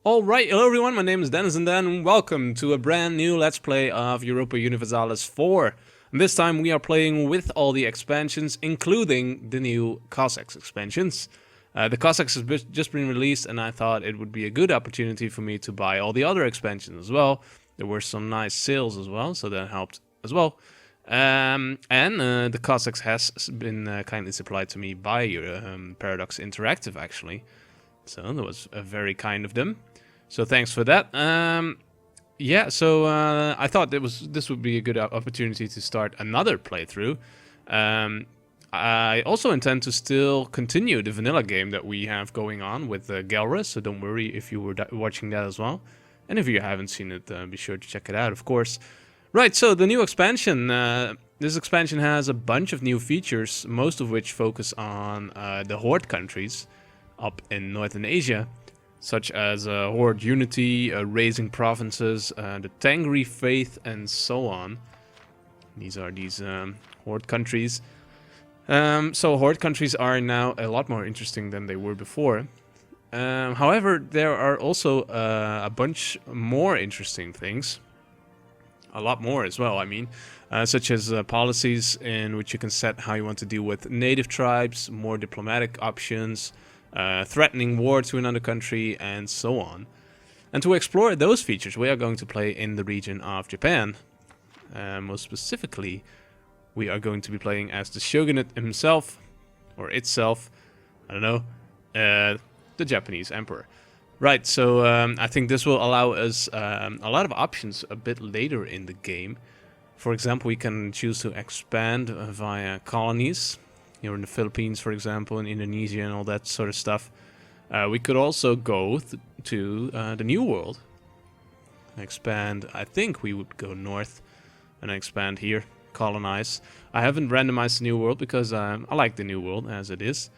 Alright, hello everyone, my name is Dennis and welcome to a brand new Let's Play of Europa Universalis IV. And this time we are playing with all the expansions, including the new Cossacks expansions. The Cossacks has just been released and I thought it would be a good opportunity for me to buy all the other expansions as well. There were some nice sales as well, so that helped as well. The Cossacks has been kindly supplied to me by Paradox Interactive actually. So that was very kind of them. So thanks for that. I thought this would be a good opportunity to start another playthrough. I also intend to still continue the vanilla game that we have going on with Galra, so don't worry if you were watching that as well. And if you haven't seen it, be sure to check it out, of course. Right, so the new expansion. This expansion has a bunch of new features, most of which focus on the horde countries up in Northern Asia, such as horde unity, raising provinces, the Tangri faith, and so on. These are these horde countries. So horde countries are now a lot more interesting than they were before. However, there are also a bunch more interesting things. A lot more as well, I mean, such as policies in which you can set how you want to deal with native tribes, more diplomatic options, threatening war to another country, and so on. And to explore those features, we are going to play in the region of Japan. Most specifically, we are going to be playing as the Shogunate himself, or itself, I don't know, the Japanese Emperor. Right, so I think this will allow us a lot of options a bit later in the game. For example, we can choose to expand via colonies. Here in the Philippines, for example, in Indonesia and all that sort of stuff. We could also go to the New World. Expand, I think we would go north and expand here, colonize. I haven't randomized the New World because I like the New World as it is.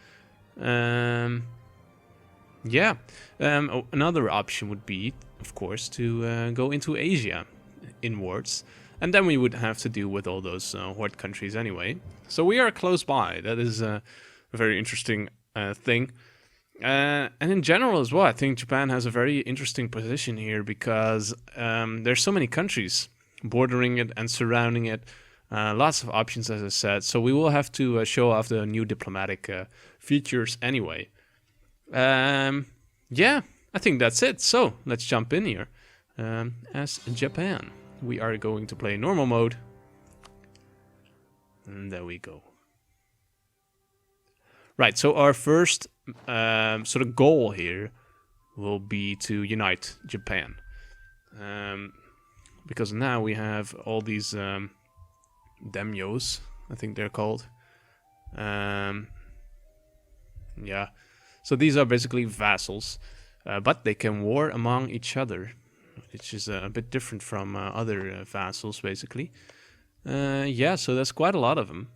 Another option would be, of course, to go into Asia inwards. And then we would have to deal with all those horde countries anyway. So we are close by. That is a very interesting thing. And in general as well, I think Japan has a very interesting position here because there's so many countries bordering it and surrounding it. Lots of options, as I said. So we will have to show off the new diplomatic features anyway. I think that's it. So let's jump in here. As Japan. We are going to play normal mode. And there we go. Right, so our first sort of goal here will be to unite Japan. Because now we have all these Daimyos, I think they're called. So these are basically vassals, but they can war among each other. Which is a bit different from other vassals, basically. So that's quite a lot of them.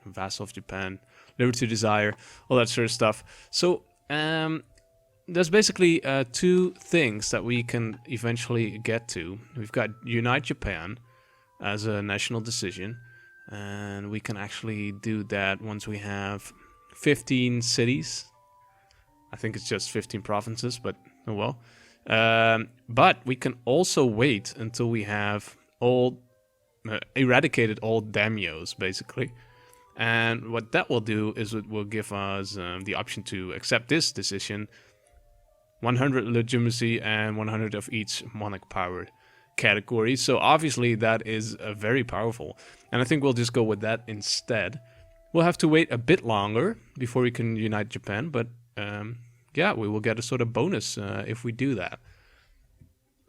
Vassal of Japan, liberty, desire, all that sort of stuff. So there's basically two things that we can eventually get to. We've got Unite Japan as a national decision. And we can actually do that once we have 15 cities. I think it's just 15 provinces, but oh well. But we can also wait until we have eradicated all Daimyos, basically. And what that will do is it will give us the option to accept this decision, 100 legitimacy and 100 of each monarch power category. So obviously that is very powerful. And I think we'll just go with that instead. We'll have to wait a bit longer before we can unite Japan, but we will get a sort of bonus if we do that.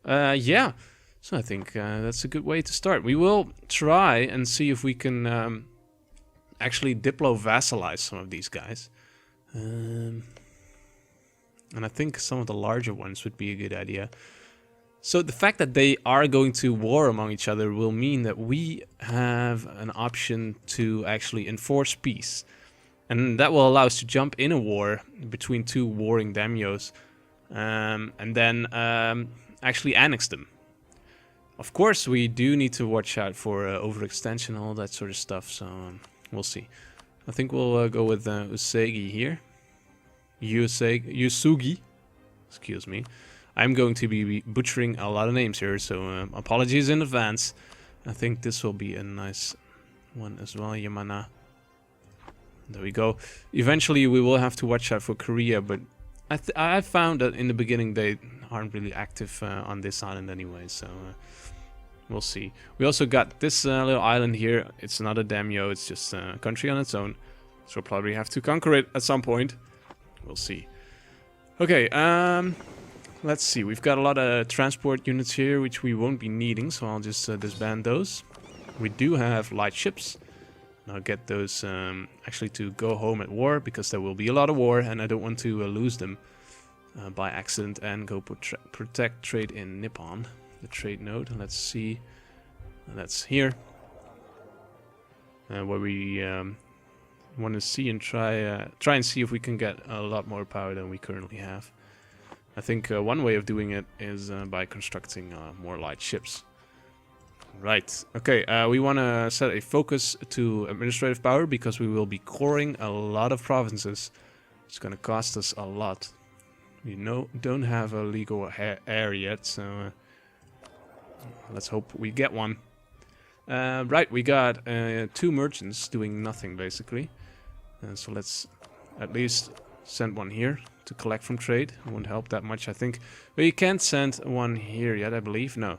So I think that's a good way to start. We will try and see if we can actually diplo-vassalize some of these guys. And I think some of the larger ones would be a good idea. So the fact that they are going to war among each other will mean that we have an option to actually enforce peace. And that will allow us to jump in a war between two warring daimyos and then actually annex them. Of course, we do need to watch out for overextension and all that sort of stuff, so we'll see. I think we'll go with Usagi here. Yusugi. Excuse me. I'm going to be butchering a lot of names here, so apologies in advance. I think this will be a nice one as well, Yamana. There we go. Eventually we will have to watch out for Korea, but I found that in the beginning they aren't really active on this island anyway, so we'll see. We also got this little island here. It's not a daimyo, it's just a country on its own. So we'll probably have to conquer it at some point. We'll see. Okay, let's see. We've got a lot of transport units here, which we won't be needing, so I'll just disband those. We do have light ships. I'll get those actually to go home at war, because there will be a lot of war, and I don't want to lose them by accident and go protect trade in Nippon. The trade node, let's see. That's here. Where we want to see and try and see if we can get a lot more power than we currently have. I think one way of doing it is by constructing more light ships. Right, okay, we want to set a focus to administrative power, because we will be coring a lot of provinces. It's going to cost us a lot. We don't have a legal heir yet, so let's hope we get one. Right, we got 2 merchants doing nothing, basically. So let's at least send one here to collect from trade. It won't help that much, I think. But you can't send one here yet, I believe. No,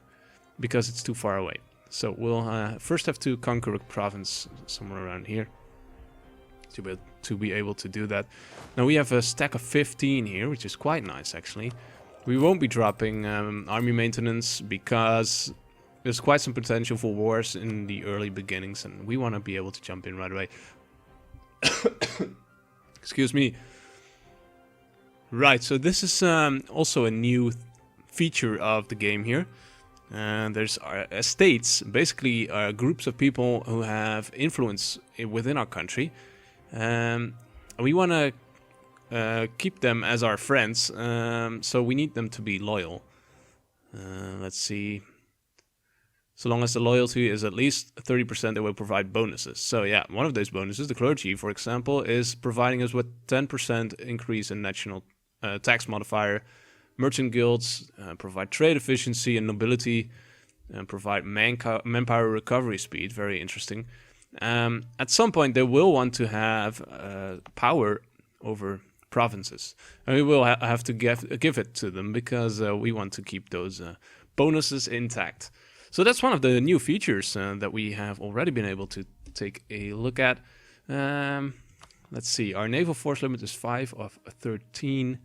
because it's too far away. So we'll first have to conquer a province somewhere around here to be able to do that. Now we have a stack of 15 here, which is quite nice, actually. We won't be dropping army maintenance, because there's quite some potential for wars in the early beginnings, and we want to be able to jump in right away. Excuse me. Right, so this is also a new feature of the game here. There's estates, basically groups of people who have influence within our country. We want to keep them as our friends, so we need them to be loyal. Let's see. So long as the loyalty is at least 30%, they will provide bonuses. So yeah, one of those bonuses, the clergy, for example, is providing us with 10% increase in national tax modifier. Merchant guilds provide trade efficiency and nobility, and provide manpower recovery speed. Very interesting. At some point, they will want to have power over provinces, and we will have to give it to them, because we want to keep those bonuses intact. So that's one of the new features that we have already been able to take a look at. Let's see, our naval force limit is 5 of 13.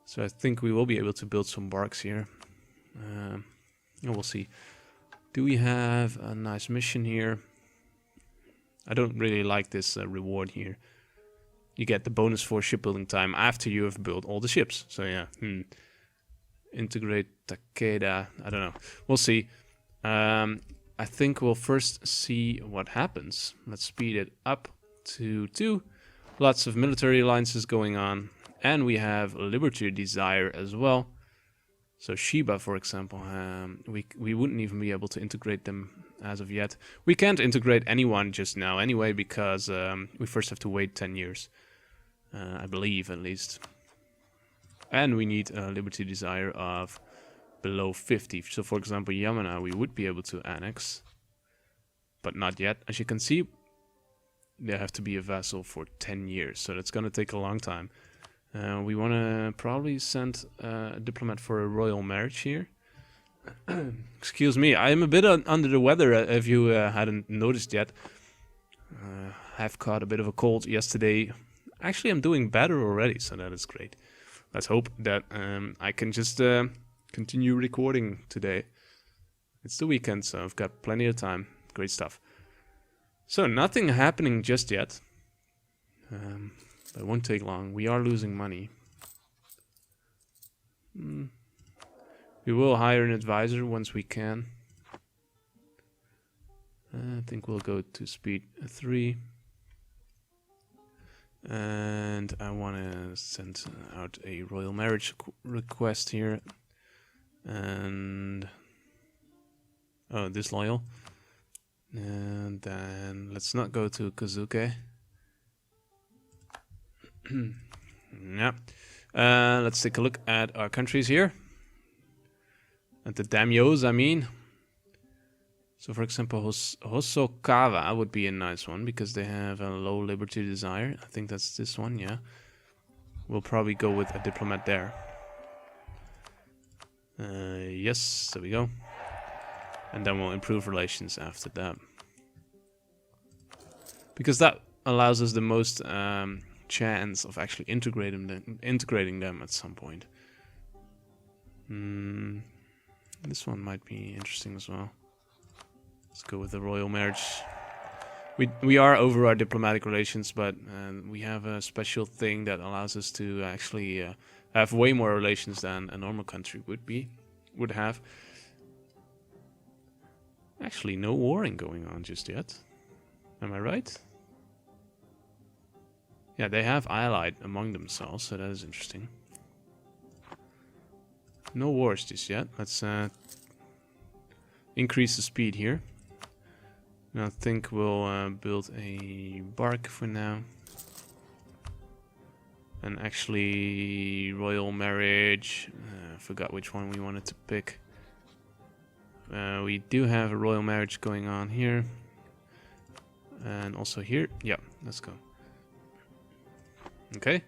So I think we will be able to build some barks here. We'll see. Do we have a nice mission here? I don't really like this reward here. You get the bonus for shipbuilding time after you have built all the ships. So yeah, integrate Takeda. I don't know. We'll see. I think we'll first see what happens. Let's speed it up to 2. Lots of military alliances going on. And we have Liberty Desire as well. So Shiba, for example, we wouldn't even be able to integrate them as of yet. We can't integrate anyone just now anyway, because we first have to wait 10 years. I believe, at least. And we need a Liberty Desire of below 50. So for example, Yamana, we would be able to annex. But not yet. As you can see, they have to be a vassal for 10 years. So that's going to take a long time. We want to probably send a diplomat for a royal marriage here. Excuse me, I am a bit under the weather, if you hadn't noticed yet. I've caught a bit of a cold yesterday. Actually, I'm doing better already, so that is great. Let's hope that I can just continue recording today. It's the weekend, so I've got plenty of time. Great stuff. So, nothing happening just yet. It won't take long. We are losing money. We will hire an advisor once we can. I think we'll go to speed 3. And I want to send out a royal marriage request here. And... oh, disloyal. And then let's not go to Kazuke. Yeah. Let's take a look at our countries here. At the Daimyos, I mean. So, for example, Hosokawa would be a nice one because they have a low liberty desire. I think that's this one, yeah. We'll probably go with a diplomat there. Yes, there we go. And then we'll improve relations after that. Because that allows us the most chance of actually integrating them at some point. This one might be interesting as well. Let's go with the royal marriage. We are over our diplomatic relations, but we have a special thing that allows us to actually have way more relations than a normal country would have. Actually, no warring going on just yet. Am I right? Yeah, they have allied among themselves, so that is interesting. No wars just yet. Let's increase the speed here. And I think we'll build a bark for now. And actually, royal marriage. I forgot which one we wanted to pick. We do have a royal marriage going on here. And also here. Yeah, let's go. Okay.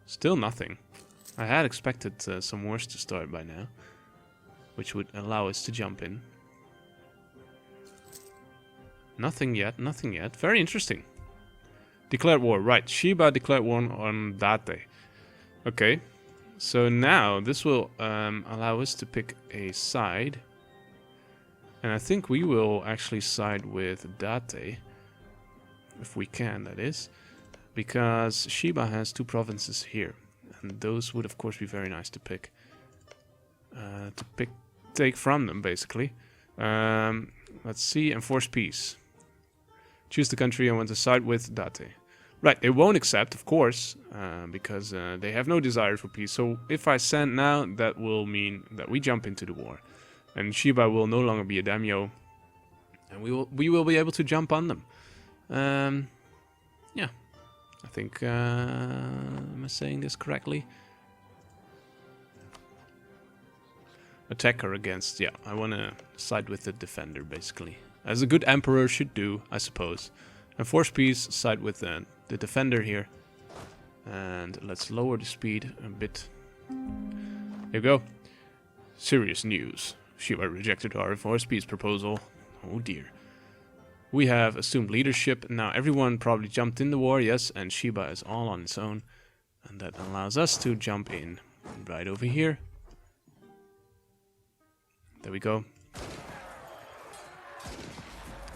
Still nothing. I had expected some wars to start by now, which would allow us to jump in. Nothing yet, nothing yet. Very interesting. Declared war, right. Shiba declared war on Date. Okay. So now this will allow us to pick a side. And I think we will actually side with Date. If we can, that is. Because Shiba has 2 provinces here. And those would of course be very nice to pick. Take from them, basically. Let's see, enforce peace. Choose the country I want to side with Date. Right, they won't accept, of course, because they have no desire for peace. So if I send now, that will mean that we jump into the war. And Shiba will no longer be a daimyo. And we will be able to jump on them. Yeah, I think, am I saying this correctly? Attacker against, yeah, I want to side with the defender, basically. As a good emperor should do, I suppose. Enforce peace, side with the defender here. And let's lower the speed a bit. Here we go. Serious news. Shiba rejected our enforce peace proposal. Oh dear. We have assumed leadership. Now everyone probably jumped in the war, yes, and Shiba is all on its own. And that allows us to jump in right over here. There we go.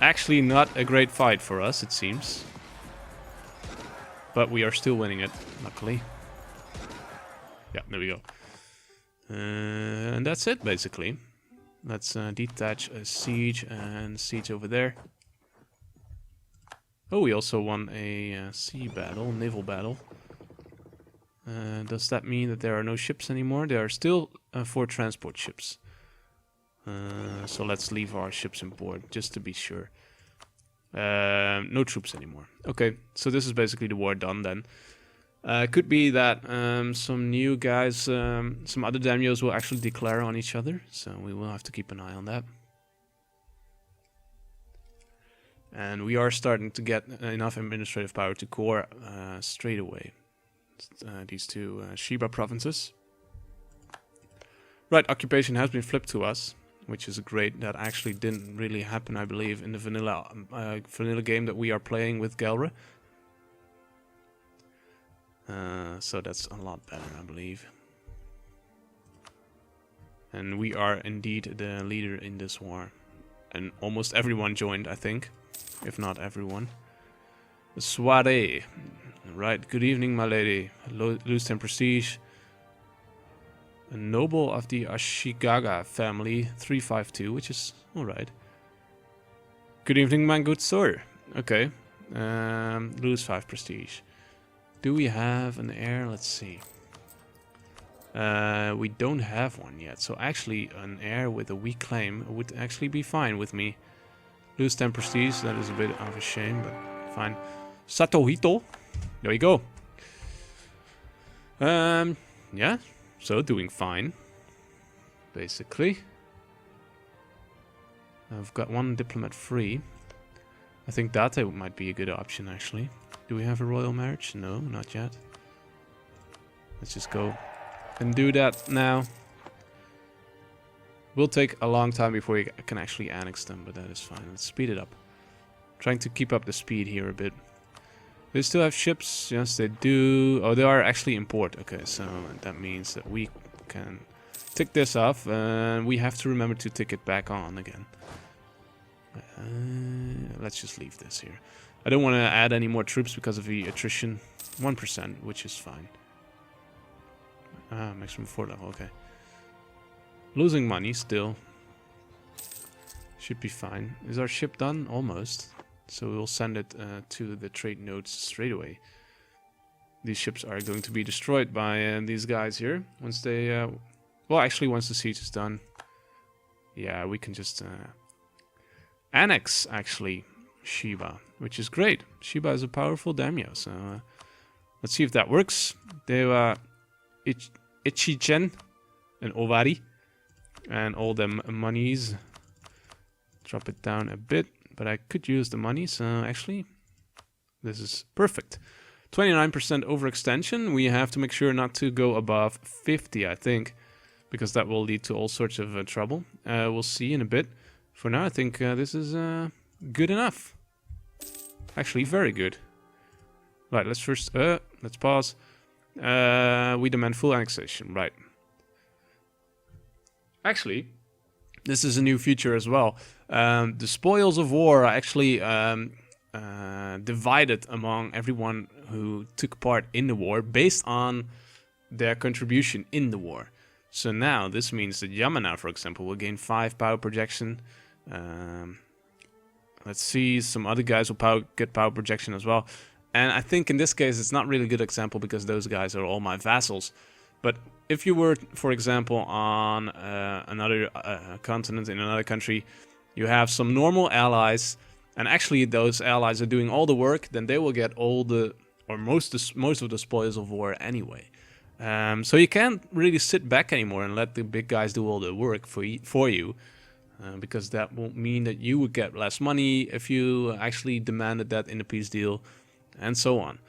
Actually not a great fight for us, it seems. But we are still winning it, luckily. Yeah, there we go. And that's it, basically. Let's detach a siege and siege over there. Oh, we also won a sea battle, naval battle. Does that mean that there are no ships anymore? There are still 4 transport ships. So let's leave our ships on board, just to be sure. No troops anymore. Okay, so this is basically the war done then. Could be that some new guys, some other daimyos will actually declare on each other. So we will have to keep an eye on that. And we are starting to get enough administrative power to core straight away. These 2 Shiba provinces. Right, occupation has been flipped to us, which is great. That actually didn't really happen, I believe, in the vanilla game that we are playing with Galra. So that's a lot better, I believe. And we are indeed the leader in this war. And almost everyone joined, I think. If not everyone. The soiree. Right, good evening, my lady. Lose 10 prestige. A noble of the Ashigaga family, 352, which is alright. Good evening, my good sir. Okay. Lose 5 prestige. Do we have an heir? Let's see. We don't have one yet. So actually, an heir with a weak claim would actually be fine with me. Lose 10 prestige. That is a bit of a shame, but fine. Satohito. There we go. Yeah, so doing fine, basically. I've got one diplomat free. I think Date might be a good option, actually. Do we have a royal marriage? No, not yet. Let's just go and do that now. Will take a long time before we can actually annex them, but that is fine. Let's speed it up. Trying to keep up the speed here a bit. They still have ships? Yes, they do. Oh, they are actually in port. Okay, so that means that we can tick this off, and we have to remember to tick it back on again. Let's just leave this here. I don't want to add any more troops because of the attrition. 1%, which is fine. Maximum 4 level, okay. Losing money still. Should be fine. Is our ship done? Almost. So we'll send it to the trade nodes straight away. These ships are going to be destroyed by these guys here. Once they... well, actually, once the siege is done. Yeah, we can just... annex, actually, Shiba. Which is great. Shiba is a powerful daimyo. So let's see if that works. They Ichichen and Ovari. And all them monies. Drop it down a bit. But I could use the money, so actually, this is perfect. 29% overextension. We have to make sure not to go above 50, I think. Because that will lead to all sorts of trouble. We'll see in a bit. For now, I think this is good enough. Actually, very good. Right, let's first... let's pause. We demand full annexation, right. Actually, this is a new feature as well. The spoils of war are actually divided among everyone who took part in the war based on their contribution in the war. So now this means that Yamana, for example, will gain 5 power projection. Let's see, some other guys will get power projection as well. And I think in this case it's not really a good example because those guys are all my vassals. But if you were, for example, on another continent in another country, you have some normal allies, and actually those allies are doing all the work, then they will get all the, or most of the spoils of war anyway. So you can't really sit back anymore and let the big guys do all the work for you, because that will mean that you would get less money if you actually demanded that in the peace deal, and so on.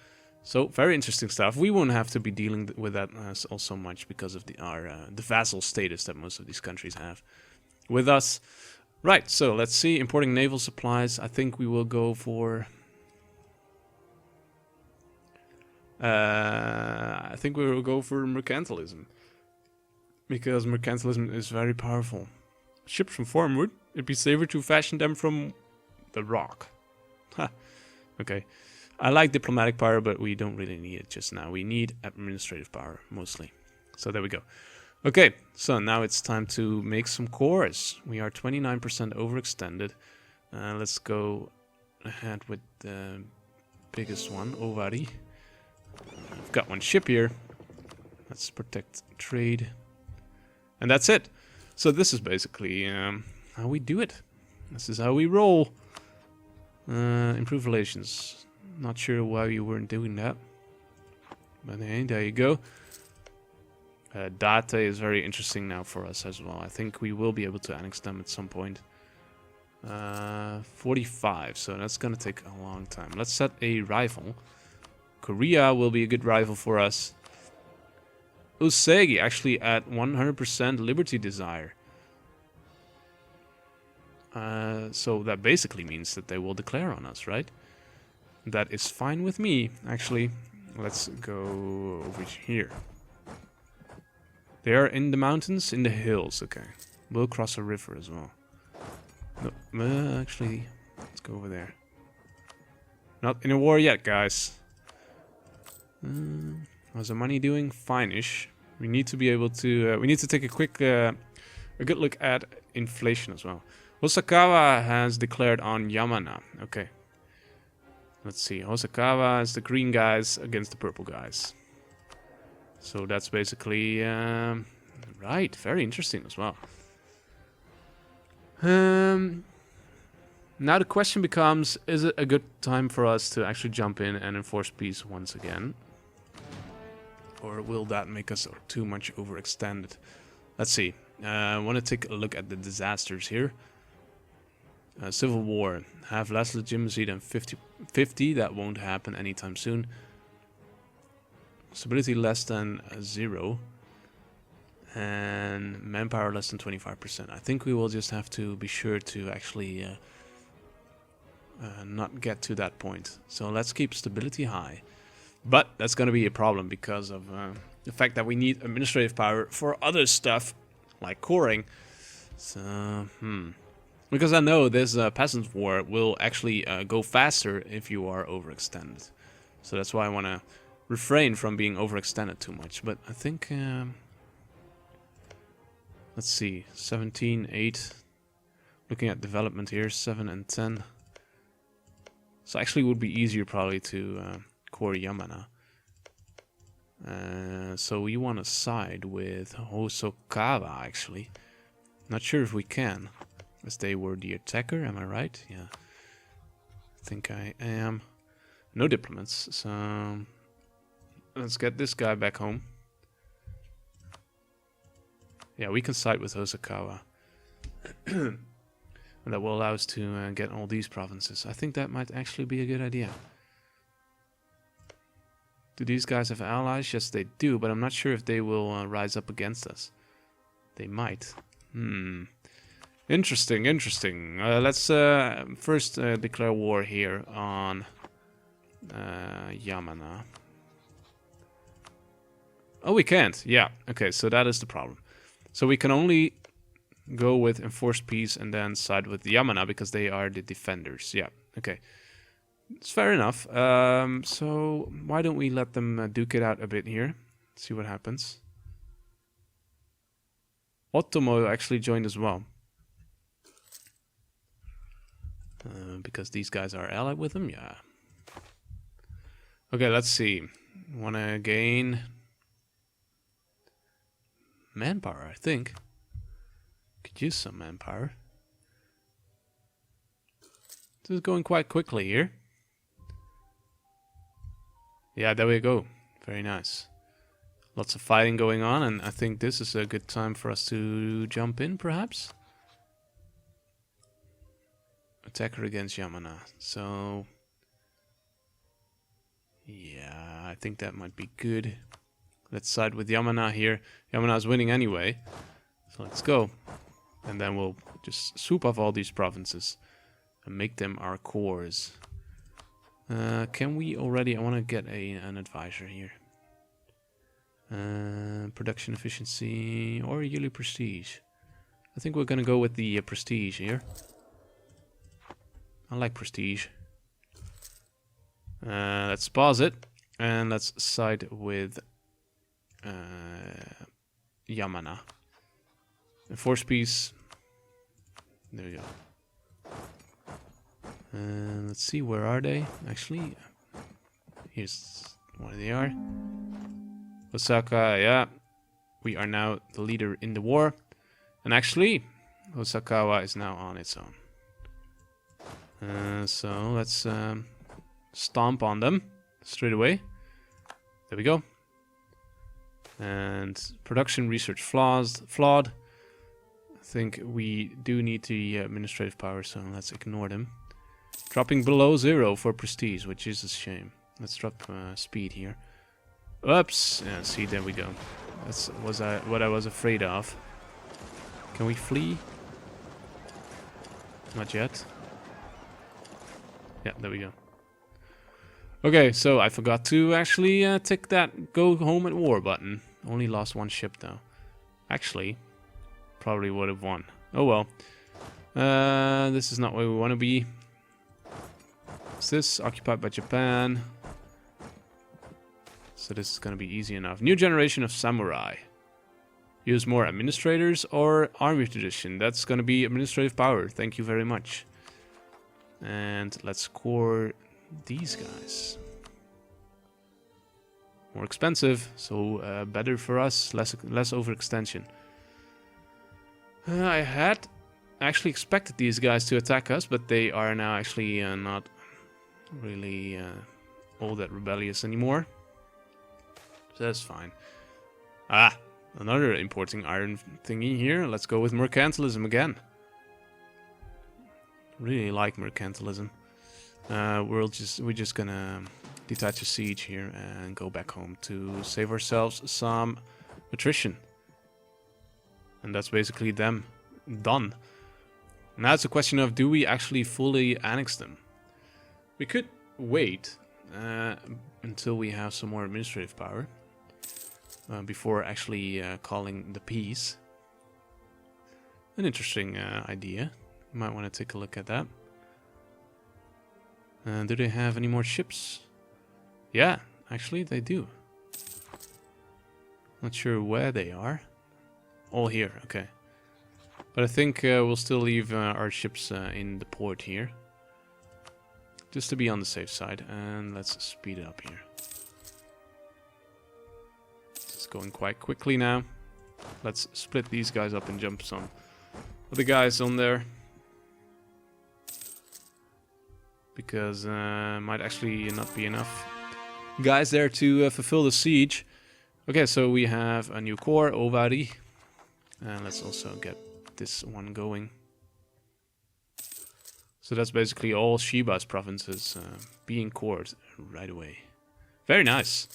So, very interesting stuff. We won't have to be dealing with that so much because of the vassal status that most of these countries have with us. Right, so let's see. Importing naval supplies. I think we will go for... I think we will go for mercantilism. Because mercantilism is very powerful. Ships from Formwood. It'd be safer to fashion them from the rock. Ha. Okay. I like diplomatic power, but we don't really need it just now. We need administrative power, mostly. So there we go. Okay, so now it's time to make some cores. We are 29% overextended. Let's go ahead with the biggest one, Ovari. I've got one ship here. Let's protect trade. And that's it. So this is basically how we do it. This is how we roll. Improve relations. Not sure why you weren't doing that. But hey, there you go. Date is very interesting now for us as well. I think we will be able to annex them at some point. 45, so that's gonna take a long time. Let's set a rival. Korea will be a good rival for us. Usagi actually at 100% liberty desire. So that basically means that they will declare on us, right? That is fine with me, actually. Let's go over here. They are in the mountains, in the hills, okay. We'll cross a river as well. No, actually, let's go over there. Not in a war yet, guys. How's the money doing? Fine-ish. We need to be able to... we need to take a quick... a good look at inflation as well. Hosokawa has declared on Yamana. Okay. Let's see. Hosokawa is the green guys against the purple guys. So that's basically... right. Very interesting as well. Now the question becomes, is it a good time for us to actually jump in and enforce peace once again? or will that make us too much overextended? Let's see. I want to take a look at the disasters here. Civil War. Have less legitimacy than 50. That won't happen anytime soon. Stability less than 0. And manpower less than 25%. I think we will just have to be sure to actually not get to that point. So let's keep stability high. But that's going to be a problem because of the fact that we need administrative power for other stuff, like coring. So, because I know this peasant war will actually go faster if you are overextended. So that's why I want to refrain from being overextended too much. But I think... let's see, 17, 8. Looking at development here, 7 and 10. So actually it would be easier probably to core Yamana. So we want to side with Hosokawa actually. Not sure if we can, as they were the attacker, am I right? Yeah. I think I am. No diplomats, so let's get this guy back home. Yeah, we can side with Hosokawa. And that will allow us to get all these provinces. I think that might actually be a good idea. Do these guys have allies? Yes, they do, but I'm not sure if they will rise up against us. They might. Interesting, interesting. Let's first declare war here on Yamana. Oh, we can't. Yeah, okay, so that is the problem. So we can only go with enforced peace and then side with Yamana because they are the defenders. Yeah, okay. It's fair enough. So why don't we let them duke it out a bit here? See what happens. Otomo actually joined as well. Because these guys are allied with them? Yeah. Okay, let's see. Wanna gain manpower, I think. Could use some manpower. This is going quite quickly here. Yeah, there we go. Very nice. Lots of fighting going on, and I think this is a good time for us to jump in, perhaps. Attacker against Yamana. So, yeah, I think that might be good. Let's side with Yamana here. Yamana is winning anyway. So let's go. And then we'll just swoop off all these provinces and make them our cores. Can we already... I want to get an advisor here. Production efficiency or yearly prestige. I think we're going to go with the prestige here. I like prestige. Let's pause it. And let's side with Yamana. Enforce peace. There we go. Let's see, where are they? Actually, here's where they are. Osaka, yeah. We are now the leader in the war. And actually, Osakawa is now on its own. So let's stomp on them straight away. There we go. And production research flawed. I think we do need the administrative power, so let's ignore them. Dropping below 0 for prestige, which is a shame. Let's drop speed here. Oops. Yeah, see, there we go. That's what I was afraid of. Can we flee? Not yet. Yeah, there we go. Okay, so I forgot to actually tick that go home at war button. Only lost one ship though. Actually, probably would have won. Oh well. This is not where we want to be. Is this occupied by Japan? So this is going to be easy enough. New generation of samurai. Use more administrators or army tradition. That's going to be administrative power. Thank you very much. And let's core these guys. More expensive, so better for us. Less overextension. I had actually expected these guys to attack us, but they are now actually not really all that rebellious anymore. So that's fine. Ah, another importing iron thingy here. Let's go with mercantilism again. Really like mercantilism. We're just gonna detach a siege here and go back home to save ourselves some attrition. And that's basically them done. Now it's a question of, do we actually fully annex them? We could wait until we have some more administrative power before actually calling the peace. An interesting idea. You might want to take a look at that. Do they have any more ships? Yeah, actually they do. Not sure where they are. All here, okay. But I think we'll still leave our ships in the port here. Just to be on the safe side. And let's speed it up here. It's going quite quickly now. Let's split these guys up and jump some other guys on there. Because might actually not be enough guys there to fulfill the siege. Okay, so we have a new core, Ovari. And let's also get this one going. So that's basically all Shiba's provinces being cored right away. Very nice.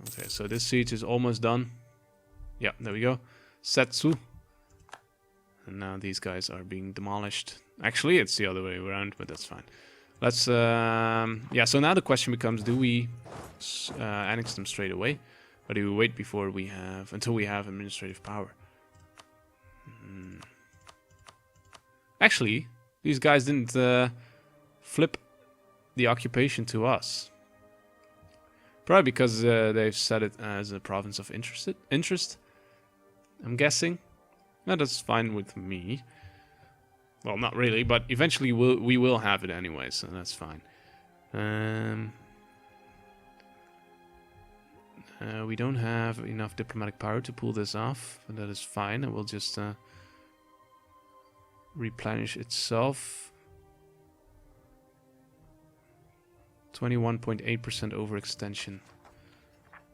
Okay, so this siege is almost done. Yeah, there we go. Setsu. And now these guys are being demolished. Actually, it's the other way around, but that's fine. Let's, yeah, so now the question becomes, do we annex them straight away? Or do we wait before we have, until we have administrative power? Actually, these guys didn't flip the occupation to us. Probably because they've set it as a province of interest. I'm guessing. No, that's fine with me. Well, not really, but eventually we will have it anyway, so that's fine. We don't have enough diplomatic power to pull this off, but that is fine. It will just replenish itself. 21.8% overextension.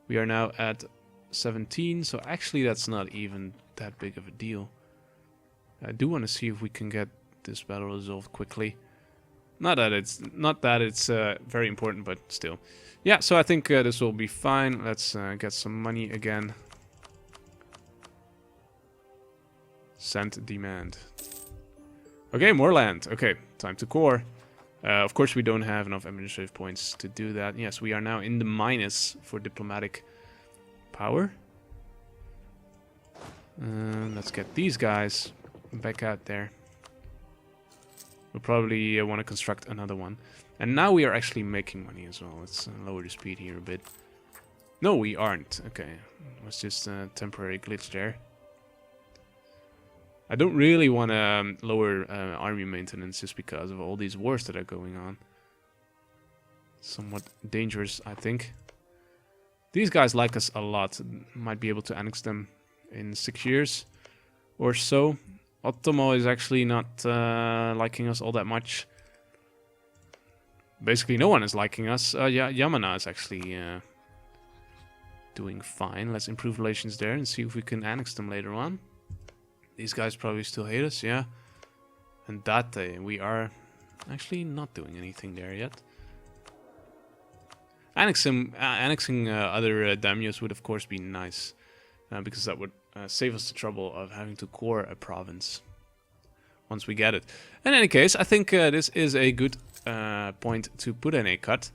We are now at 17, so actually that's not even that big of a deal. I do want to see if we can get this battle resolved quickly. Not that it's very important, but still. Yeah, so I think this will be fine. Let's get some money again. Send demand. Okay, more land. Okay, time to core. Of course, we don't have enough administrative points to do that. Yes, we are now in the minus for diplomatic power. Let's get these guys back out there. We'll probably want to construct another one. And now we are actually making money as well. Let's lower the speed here a bit. No, we aren't. Okay, it was just a temporary glitch there. I don't really want to lower army maintenance just because of all these wars that are going on. Somewhat dangerous, I think. These guys like us a lot. Might be able to annex them in 6 years or so. Otomo is actually not liking us all that much. Basically, no one is liking us. Yeah, Yamana is actually doing fine. Let's improve relations there and see if we can annex them later on. These guys probably still hate us, yeah. And Date, we are actually not doing anything there yet. Annexing other daimyos would of course be nice, because that would save us the trouble of having to core a province once we get it. In any case, I think this is a good point to put in a cut.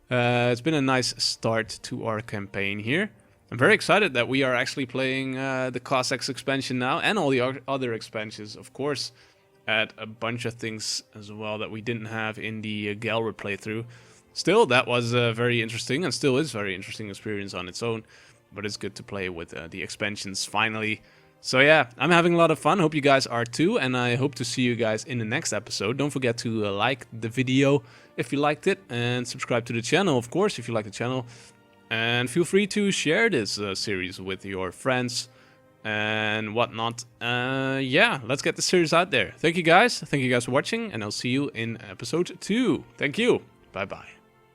It's been a nice start to our campaign here. I'm very excited that we are actually playing the Cossacks expansion now, and all the other expansions, of course. Add a bunch of things as well that we didn't have in the Galred playthrough. Still, that was a very interesting, and still is very interesting experience on its own. But it's good to play with the expansions finally. So yeah, I'm having a lot of fun. Hope you guys are too, and I hope to see you guys in the next episode. Don't forget to like the video if you liked it, and subscribe to the channel, of course, if you like the channel. And feel free to share this series with your friends and whatnot. Yeah, let's get the series out there. Thank you guys for watching, and I'll see you in episode 2. Thank you. Bye-bye.